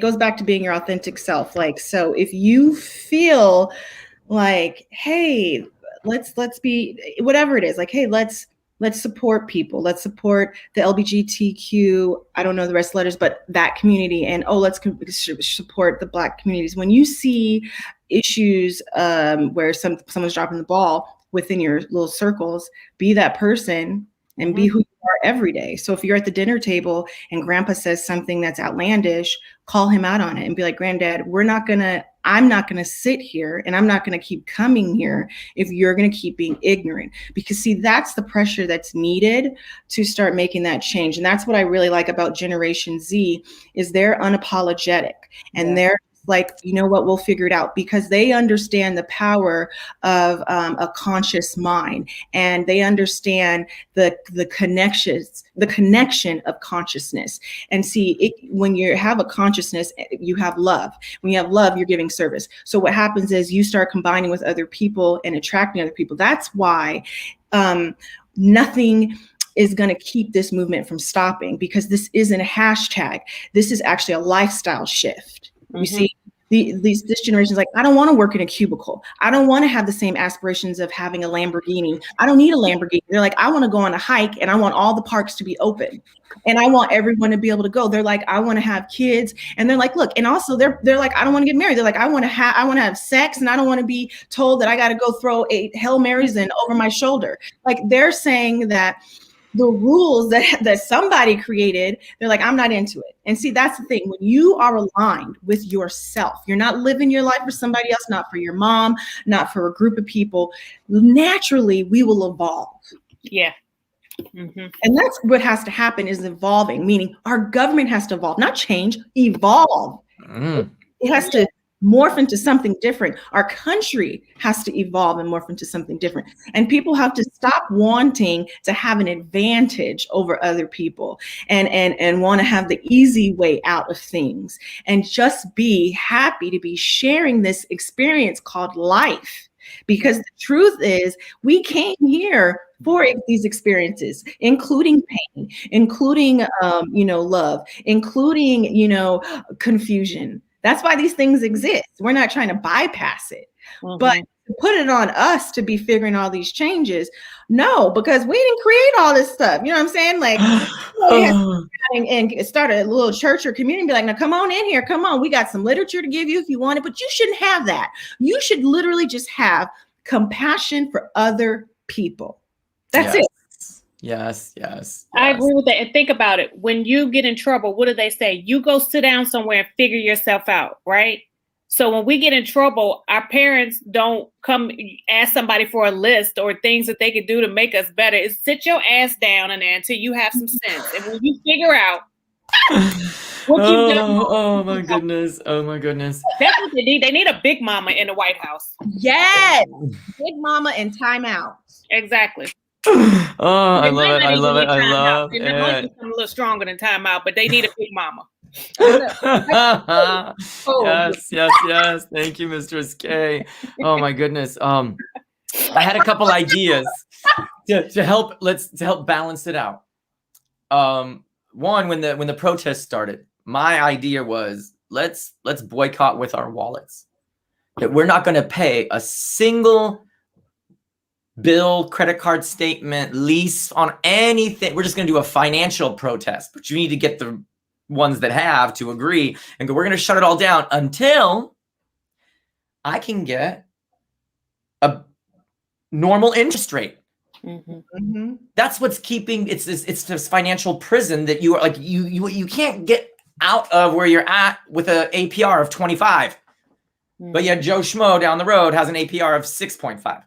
goes back to being your authentic self. Like, so if you feel like, hey, let's be whatever it is. Like, hey, let's support people. Let's support the LGBTQ. I don't know the rest of the letters, but that community. And let's support the Black communities. When you see issues where someone's dropping the ball within your little circles, be that person and be who you are every day. So if you're at the dinner table and grandpa says something that's outlandish, call him out on it and be like, Granddad, I'm not going to sit here and I'm not going to keep coming here if you're going to keep being ignorant. Because see, that's the pressure that's needed to start making that change. And that's what I really like about Generation Z is they're unapologetic and they're like, you know what, we'll figure it out, because they understand the power of a conscious mind, and they understand the connection of consciousness. And see, when you have a consciousness, you have love. When you have love, you're giving service. So what happens is you start combining with other people and attracting other people. That's why nothing is going to keep this movement from stopping, because this isn't a hashtag. This is actually a lifestyle shift. You see, this generation is like, I don't want to work in a cubicle. I don't want to have the same aspirations of having a Lamborghini. I don't need a Lamborghini. They're like, I want to go on a hike and I want all the parks to be open. And I want everyone to be able to go. They're like, I want to have kids. And they're like, look, and also they're like, I don't want to get married. They're like, I want to have sex, and I don't want to be told that I got to go throw 8 Hail Marys in over my shoulder. Like, they're saying that the rules that somebody created, they're like, I'm not into it. And see, that's the thing. When you are aligned with yourself, you're not living your life for somebody else, not for your mom, not for a group of people. Naturally, we will evolve. Yeah. And that's what has to happen, is evolving, meaning our government has to evolve, not change, evolve. It has to morph into something different. Our country has to evolve and morph into something different. And people have to stop wanting to have an advantage over other people and want to have the easy way out of things, and just be happy to be sharing this experience called life. Because the truth is, we came here for these experiences, including pain, including, love, including, confusion. That's why these things exist. We're not trying to bypass it, but to put it on us to be figuring all these changes. No, because we didn't create all this stuff. You know what I'm saying? Like, and start a little church or community and be like, now come on in here. Come on. We got some literature to give you if you want it, but you shouldn't have that. You should literally just have compassion for other people. That's it. Yes. I agree with that. And think about it. When you get in trouble, what do they say? You go sit down somewhere and figure yourself out, right? So when we get in trouble, our parents don't come ask somebody for a list or things that they could do to make us better. It's sit your ass down in there until you have some sense. And when you figure out what you've done. Oh my goodness. That's what they need. They need a big mama in the White House. Yes. Big mama and timeout. Exactly. I love it. I love it. They might be a little stronger than timeout, but they need a big mama. Yes. Thank you, Mistress K. Oh my goodness. I had a couple ideas to help balance it out. One, when the protest started, my idea was let's boycott with our wallets. That we're not going to pay a single bill, credit card statement, lease on anything. We're just going to do a financial protest, but you need to get the ones that have to agree and go, we're going to shut it all down until I can get a normal interest rate. That's what's keeping it's this financial prison that you are like, you can't get out of where you're at with an APR of 25. But yet Joe Schmo down the road has an APR of 6.5.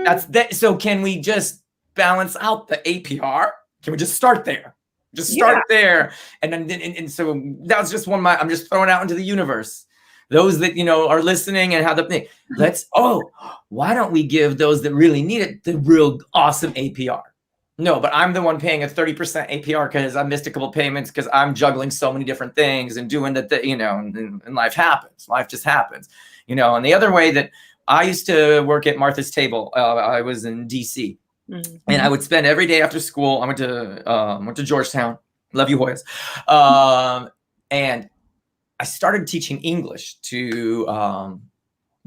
That's that. So can we just balance out the APR? Can we just start there? Just start there. And then and so that was just one of my, I'm just throwing out into the universe. Those that, are listening and have the thing. Why don't we give those that really need it the real awesome APR? No, but I'm the one paying a 30% APR because I missed a couple payments because I'm juggling so many different things and doing that, and life happens. Life just happens. And the other way that I used to work at Martha's Table, I was in DC, and I would spend every day after school. I went to Georgetown. Love you, Hoyas. And I started teaching English to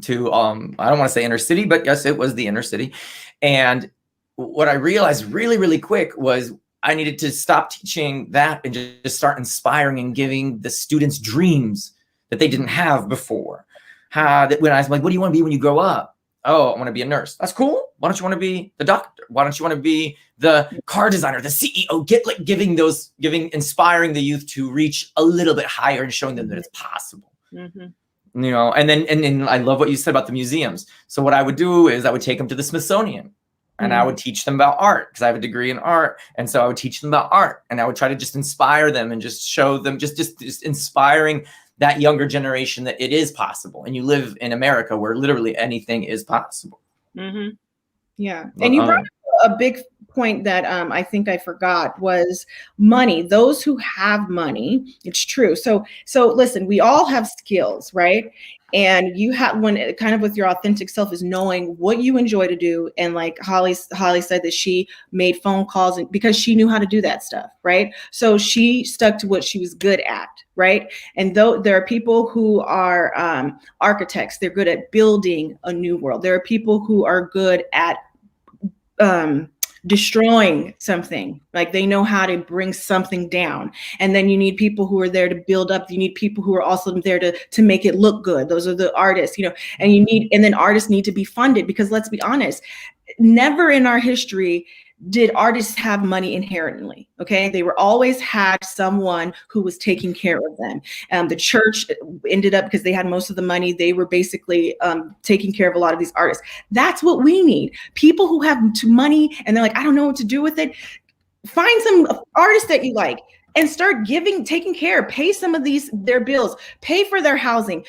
to I don't want to say inner city, but yes, it was the inner city. And what I realized really, really quick was I needed to stop teaching that and just start inspiring and giving the students dreams that they didn't have before. When I was like, what do you want to be when you grow up? Oh, I want to be a nurse. That's cool. Why don't you want to be the doctor? Why don't you want to be the car designer, the CEO? Inspiring the youth to reach a little bit higher and showing them that it's possible. Mm-hmm. You know, and then I love what you said about the museums. So what I would do is I would take them to the Smithsonian. And I would teach them about art because I have a degree in art. And so I would teach them about art, and I would try to just inspire them and just show them, just inspiring that younger generation that it is possible. And you live in America where literally anything is possible. Mm-hmm. Yeah. And you brought up a big point that I think I forgot was money. Those who have money, it's true. So listen, we all have skills, right? And you have when kind of with your authentic self is knowing what you enjoy to do. And like Holly said that she made phone calls because she knew how to do that stuff, right? So she stuck to what she was good at, right? And though there are people who are architects, they're good at building a new world. There are people who are good at destroying something, like they know how to bring something down. And then you need people who are there to build up. You need people who are also there to make it look good. Those are the artists, you know, and then artists need to be funded because let's be honest, never in our history did artists have money inherently. Okay. They were always had someone who was taking care of them. The church ended up, because they had most of the money, they were basically taking care of a lot of these artists. That's what we need. People who have money and they're like, I don't know what to do with it. Find some artists that you like and start taking care, pay some of their bills, pay for their housing,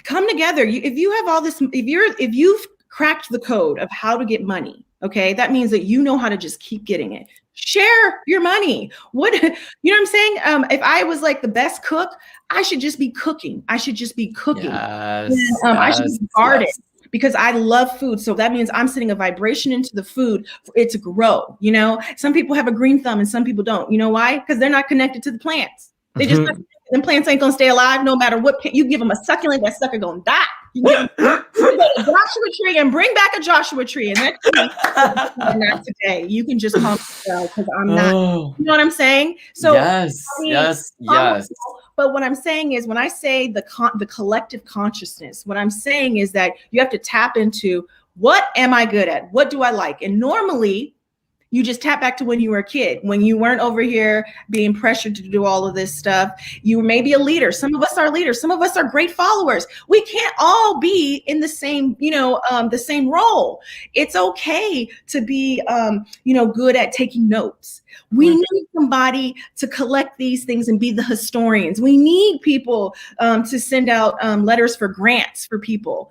come together. If you have all this, if you've cracked the code of how to get money, okay, that means that you know how to just keep getting it. Share your money. You know what I'm saying? If I was like the best cook, I should just be cooking. I should just be cooking. Yes, I should be artist because I love food. So that means I'm sending a vibration into the food for it to grow. You know, some people have a green thumb and some people don't. You know why? Because they're not connected to the plants. They just them plants ain't gonna stay alive no matter what. You give them a succulent, that sucker gonna die. You give them a Joshua tree and bring back a Joshua tree, and that's not today. You can just call me because I'm not. You know what I'm saying? So yes. But what I'm saying is, when I say the collective consciousness, what I'm saying is that you have to tap into what am I good at? What do I like? And normally, you just tap back to when you were a kid, when you weren't over here being pressured to do all of this stuff. You were maybe a leader. Some of us are leaders. Some of us are great followers. We can't all be in the same, the same role. It's okay to be, good at taking notes. We need somebody to collect these things and be the historians. We need people to send out letters for grants for people.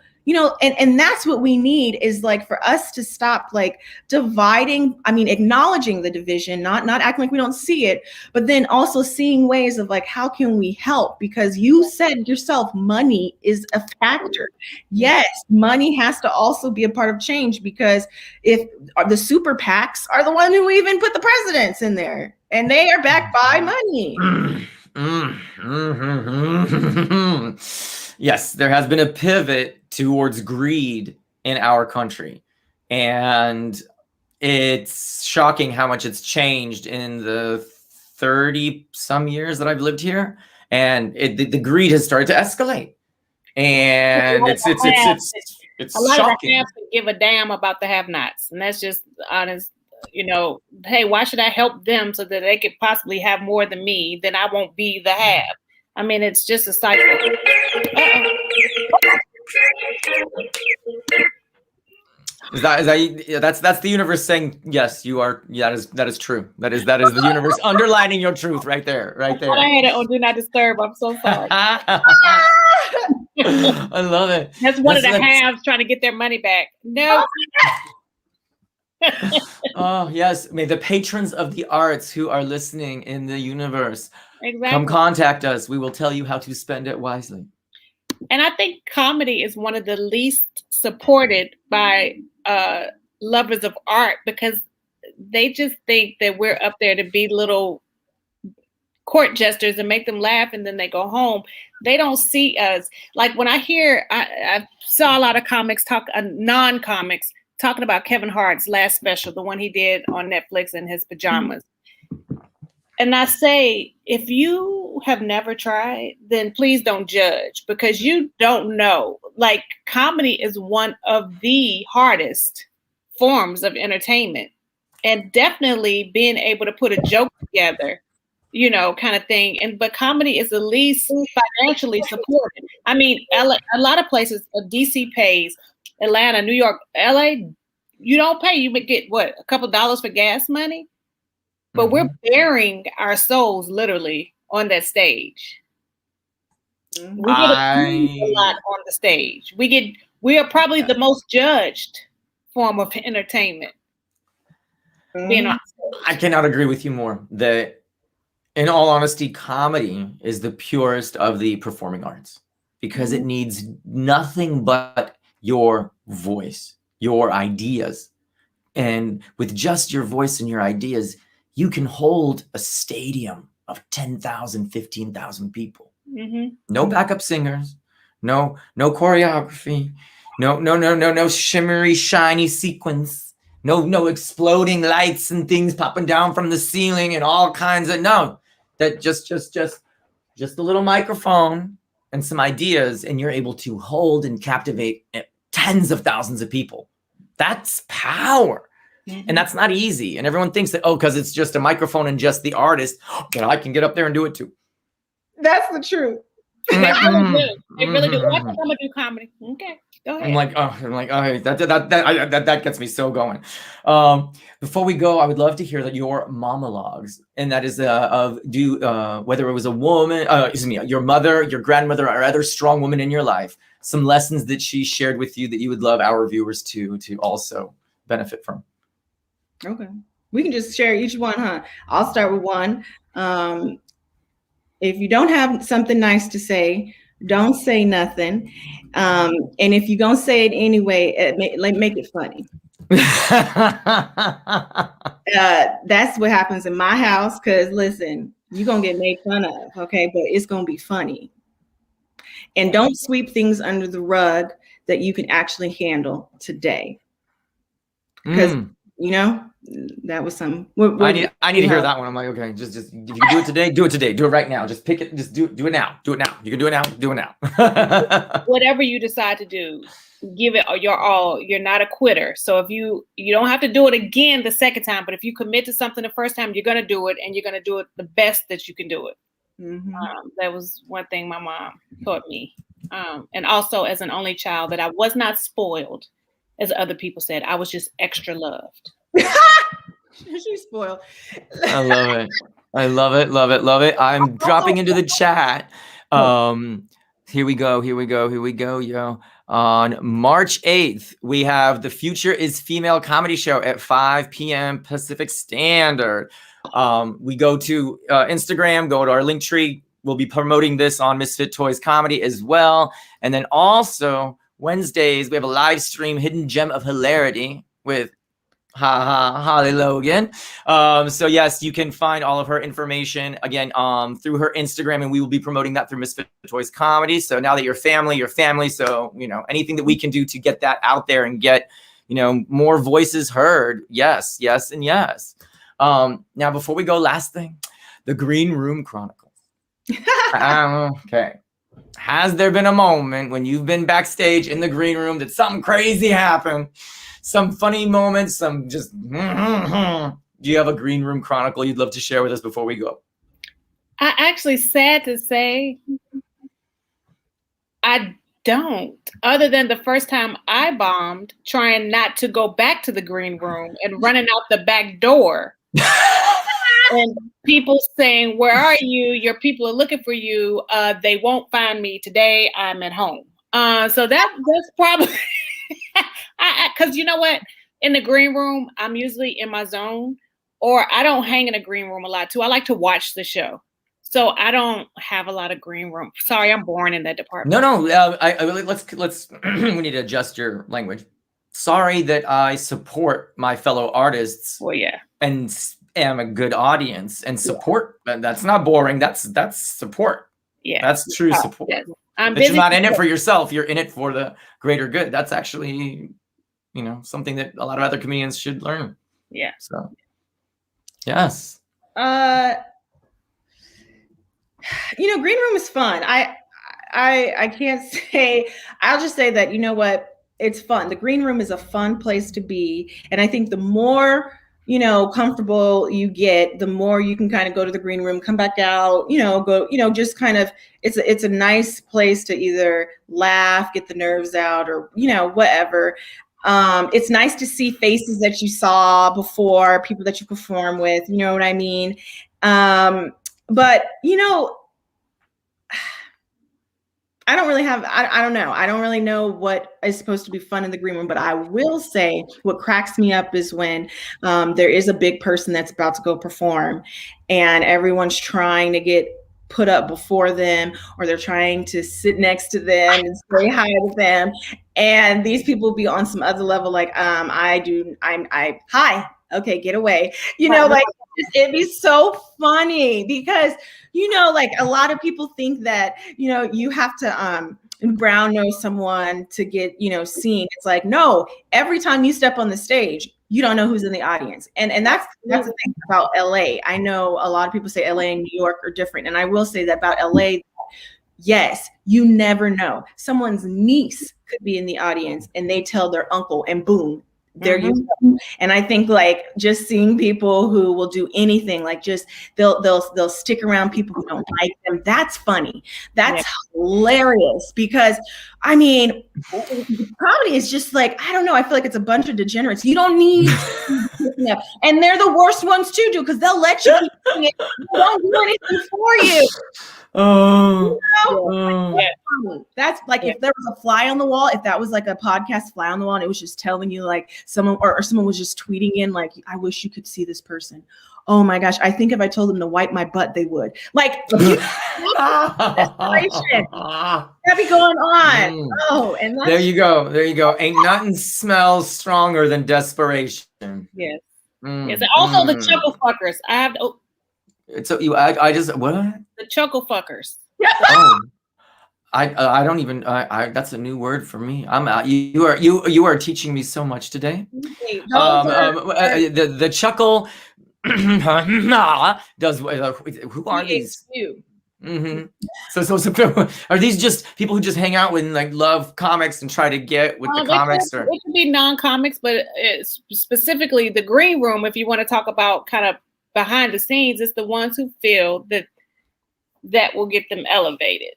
And that's what we need is like for us to stop like dividing, acknowledging the division, not acting like we don't see it, but then also seeing ways of like, how can we help? Because you said yourself, money is a factor. Yes, money has to also be a part of change because if the super PACs are the one who even put the presidents in there and they are backed by money. Yes, there has been a pivot towards greed in our country. And it's shocking how much it's changed in the 30 some years that I've lived here. And the greed has started to escalate. And it's a lot shocking. Of the haves give a damn about the have-nots. And that's just honest, hey, why should I help them so that they could possibly have more than me? Then I won't be the have. It's just a cycle. That's the universe saying, yes, you are. Yeah, that is true. That is the universe underlining your truth right there. I had it on Do Not Disturb. I'm so sorry. I love it. That's one of the haves trying to get their money back. No. Oh, yes. May the patrons of the arts who are listening in the universe come contact us. We will tell you how to spend it wisely. And I think comedy is one of the least supported by lovers of art because they just think that we're up there to be little court jesters and make them laugh and then they go home. They don't see us. Like when I hear, I saw a lot of comics non-comics talking about Kevin Hart's last special, the one he did on Netflix in his pajamas. And I say, if you have never tried, then please don't judge, because you don't know. Like, comedy is one of the hardest forms of entertainment, and definitely being able to put a joke together, you know, kind of thing. But comedy is the least financially supported. I mean, a lot of places, DC pays, Atlanta, New York, LA, you don't pay. You would get what, a couple dollars for gas money? But we're bearing our souls literally on that stage. We get abused a lot on the stage. We are probably the most judged form of entertainment. I cannot agree with you more. That, in all honesty, comedy is the purest of the performing arts, because it needs nothing but your voice, your ideas. And with just your voice and your ideas, you can hold a stadium of 10,000, 15,000 people. No backup singers, no choreography, no shimmery, shiny sequence, no exploding lights and things popping down from the ceiling and all kinds of, that just a little microphone and some ideas, and you're able to hold and captivate tens of thousands of people. That's power. And that's not easy. And everyone thinks that, because it's just a microphone and just the artist, that I can get up there and do it too. That's the truth. They really do. They really do. I think I'm gonna do comedy. Okay, go ahead. That gets me so going. Before we go, I would love to hear that your monologues, and that is whether it was a woman, your mother, your grandmother, or other strong woman in your life, some lessons that she shared with you that you would love our viewers to also benefit from. Okay. We can just share each one, huh? I'll start with one. If you don't have something nice to say, don't say nothing. And if you're going to say it anyway, make it funny. That's what happens in my house, because listen, you're going to get made fun of, okay? But it's going to be funny. And don't sweep things under the rug that you can actually handle today. Because, that was some. I need to hear that one. I'm like, okay, just if you can do it today, do it today. Do it right now. Just pick it. Just do it now. Do it now. You can do it now. Do it now. Whatever you decide to do, give it your all. You're not a quitter. So if you don't have to do it again the second time, but if you commit to something the first time, you're gonna do it, and you're gonna do it the best that you can do it. That was one thing my mom taught me, and also as an only child, that I was not spoiled, as other people said. I was just extra loved. She's spoiled. I love it. I love it. Love it. Love it. I'm dropping into the chat. Here we go. Yo. On March 8th, we have the Future is Female comedy show at 5 p.m. Pacific Standard. We go to Instagram, go to our link tree. We'll be promoting this on Misfit Toys Comedy as well. And then also Wednesdays, we have a live stream, Hidden Gem of Hilarity, with Holly Logan. So yes, you can find all of her information again through her Instagram, and we will be promoting that through Misfit Toys Comedy. So now that you're family, so anything that we can do to get that out there and get more voices heard. Yes, and yes. Now before we go, last thing, the Green Room Chronicles. Okay. Has there been a moment when you've been backstage in the green room that something crazy happened? Some funny moments, some just, do you have a Green Room Chronicle you'd love to share with us before we go? I actually, sad to say, I don't, other than the first time I bombed, trying not to go back to the green room and running out the back door. And people saying, where are you? Your people are looking for you. They won't find me today. I'm at home. So that's probably, because you know what? In the green room, I'm usually in my zone, or I don't hang in a green room a lot too. I like to watch the show. So I don't have a lot of green room. Sorry, I'm boring in that department. No. Let's we need to adjust your language. Sorry that I support my fellow artists. Well, yeah. And am a good audience and support. That's not boring. That's support. Yeah. That's true support. Yes. That you're not in it for yourself. You're in it for the greater good. That's actually, something that a lot of other comedians should learn. Yeah. So, yes. Green room is fun. I can't say, I'll just say that, you know what, it's fun. The green room is a fun place to be. And I think the more, comfortable you get, the more you can kind of go to the green room, come back out, just kind of, it's a nice place to either laugh, get the nerves out, or, whatever. It's nice to see faces that you saw before, people that you perform with, you know what I mean? But, I don't really have, I don't know. I don't really know what is supposed to be fun in the green room, but I will say what cracks me up is when there is a big person that's about to go perform and everyone's trying to get put up before them, or they're trying to sit next to them and say hi to them. And these people be on some other level, like, hi, okay, get away. It'd be so funny because, like a lot of people think that, you have to brown nose someone to get, seen. It's like, no, every time you step on the stage, you don't know who's in the audience. And that's the thing about LA. I know a lot of people say LA and New York are different. And I will say that about LA, yes, you never know. Someone's niece could be in the audience and they tell their uncle and boom, there you go. And I think like just seeing people who will do anything, like just they'll stick around people who don't like them. That's funny. That's hilarious because I mean, comedy is just like, I don't know. I feel like it's a bunch of degenerates. You don't need and they're the worst ones to do because they'll let you keep doing it. They won't do anything for you. That's like if there was a fly on the wall, if that was like a podcast fly on the wall and it was just telling you like someone or someone was just tweeting in like, I wish you could see this person. Oh my gosh, I think if I told them to wipe my butt, they would. Like desperation. That be going on. Oh, and there you go. Ain't nothing smells stronger than desperation. Yes. Yes. And also the chuckle fuckers. I have to. I just what? The chuckle fuckers. I don't even. That's a new word for me. I'm out. You are teaching me so much today. The chuckle does. Who are these? Mm-hmm. So are these just people who just hang out with and like love comics and try to get with the comics? Or it could be non-comics, but specifically the green room. If you want to talk about kind of behind the scenes, it's the ones who feel that will get them elevated.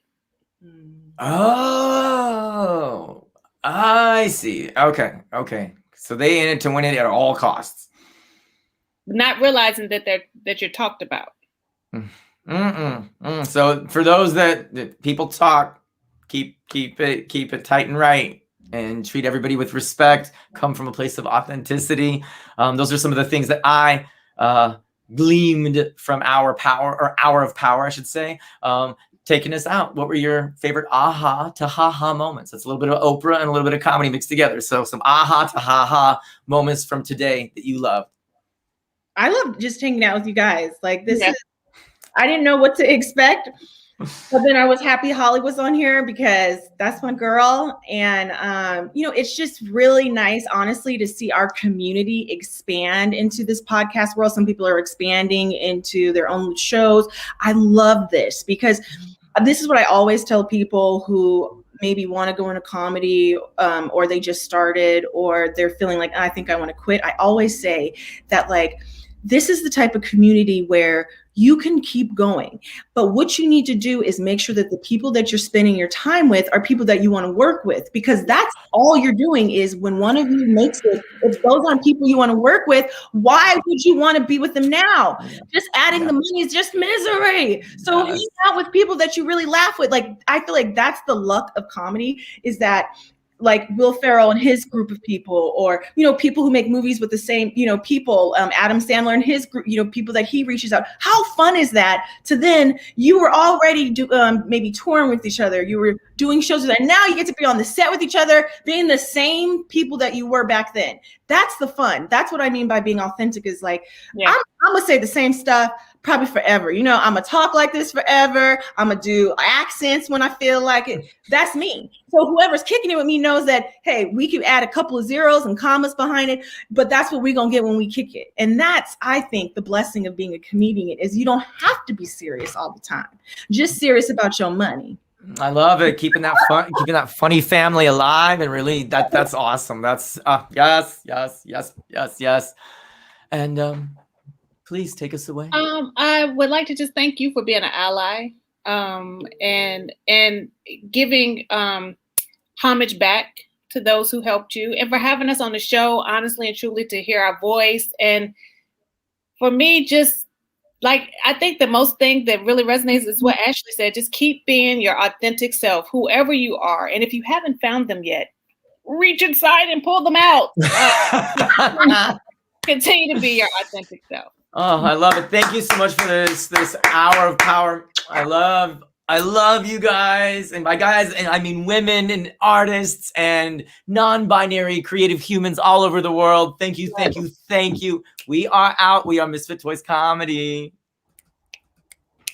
Oh, I see. Okay. So they in it to win it at all costs, not realizing that you're talked about. So for those that people talk, keep it tight and right, and treat everybody with respect. Come from a place of authenticity. Those are some of the things that I gleamed from Hour of Power, I should say. Taking us out. What were your favorite aha to ha-ha moments? That's a little bit of Oprah and a little bit of comedy mixed together. So some aha to ha-ha moments from today that you loved. I love just hanging out with you guys. Like this is, I didn't know what to expect, but then I was happy Holly was on here because that's my girl. And, it's just really nice, honestly, to see our community expand into this podcast world. Some people are expanding into their own shows. I love this because this is what I always tell people who maybe want to go into comedy or they just started or they're feeling like, I think I want to quit. I always say that like, this is the type of community where you can keep going. But what you need to do is make sure that the people that you're spending your time with are people that you want to work with, because that's all you're doing is when one of you makes it, it goes on people you want to work with. Why would you want to be with them now? Just adding the money is just misery. So hang out with people that you really laugh with. Like, I feel like that's the luck of comedy is that like Will Ferrell and his group of people, or, you know, people who make movies with the same, you know, people, Adam Sandler and his group, you know, people that he reaches out. How fun is that to then you were already maybe touring with each other. You were doing shows with them. Now you get to be on the set with each other, being the same people that you were back then. That's the fun. That's what I mean by being authentic, is like, I'm going to say the same stuff probably forever. You know, I'm going to talk like this forever. I'm going to do accents when I feel like it. That's me. So whoever's kicking it with me knows that, hey, we can add a couple of zeros and commas behind it, but that's what we're going to get when we kick it. And that's, I think, the blessing of being a comedian, is you don't have to be serious all the time. Just serious about your money. I love it. Keeping that fun, keeping that funny family alive, and really that's awesome. That's yes. And please take us away. I would like to just thank you for being an ally, and giving homage back to those who helped you, and for having us on the show, honestly and truly, to hear our voice. And for me, just like, I think the most thing that really resonates is what Ashleigh said. Just keep being your authentic self, whoever you are. And if you haven't found them yet, reach inside and pull them out. Continue to be your authentic self. Oh, I love it. Thank you so much for this hour of power. I love you guys. And by guys, and I mean women and artists and non-binary creative humans all over the world. Thank you. We are out. We are Misfit Toys Comedy.